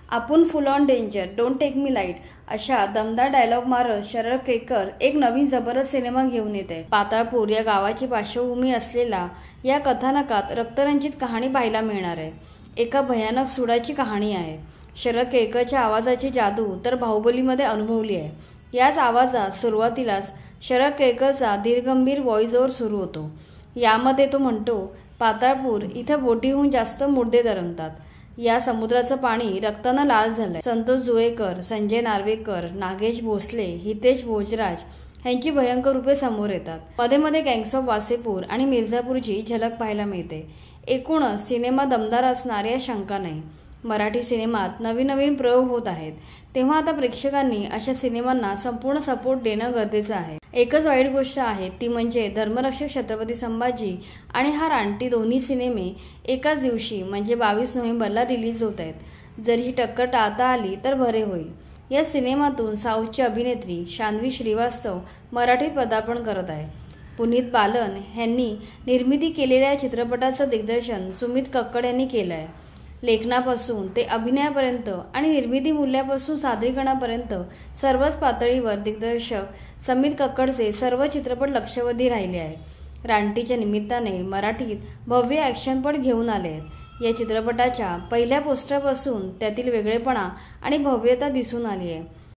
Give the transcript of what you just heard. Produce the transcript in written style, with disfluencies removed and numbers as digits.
आपण full on danger, don't take me light अशा दमदार डायलॉग मारत शरद केळकर एक नवीन जबरदस्त सिनेमा घेऊन येते। पाताळपूर या गावाची पार्श्वभूमी असलेला या कथानकात रक्तरंजित कहाणी पाहायला मिळणार आहे। एका भयानक सुडाची कहाणी आहे। शरद केळकरच्या आवाजाची जादू तर बाहुबलीमध्ये अनुभवली आहे। याच आवाजात सुरुवातीलाच शरद केळकरचा दीर्घगंभीर व्हॉइस ओव्हर सुरू होतो। यामध्ये तो म्हणतो, पाताळपूर इथं बोटीहून जास्त मुर्दे तरंगतात। या समुद्राचं पाणी रक्तानं लाल झालंय। संतोष जुळेकर, संजय नार्वेकर, नागेश भोसले, हितेश भोजराज यांची भयंकर रूपे समोर येतात। मध्ये मध्ये गँग्स ऑफ वासेपूर आणि मिर्झापूरची झलक पाहायला मिळते। एकूणच सिनेमा दमदार असणार या शंका नाही। मराठी सिनेमात नवीन नवीन प्रयोग होत आहेत, तेव्हा आता प्रेक्षकांनी अशा सिनेमांना संपूर्ण सपोर्ट देणं गरजेचं आहे। एकच वाईट गोष्ट आहे ती म्हणजे धर्मरक्षक छत्रपती संभाजी आणि हा रानटी दोन्ही सिनेमे एकाच दिवशी म्हणजे 22 नोव्हेंबरला रिलीज होत आहेत। जर ही टक्कर टाळता आली तर बरे होईल। या सिनेमातून साऊथची अभिनेत्री शान्वी श्रीवास्तव मराठीत पदार्पण करत आहे। पुनीत बालन यांनी निर्मिती केलेल्या या चित्रपटाचं दिग्दर्शन सुमित कक्कड यांनी केलं आहे। लेखनापासून ते अभिनयापर्यंत आणि निर्मिती मूल्यापासून सादरीकरणापर्यंत सर्वच पातळीवर दिग्दर्शक सुमित कक्कडचे सर्व चित्रपट लक्षवेधी राहिले आहेत। रानटीच्या निमित्ताने मराठीत भव्य ॲक्शनपट घेऊन आले आहेत। या चित्रपटाच्या पहिल्या पोस्टरपासून त्यातील वेगळेपणा आणि भव्यता दिसून आली आहे।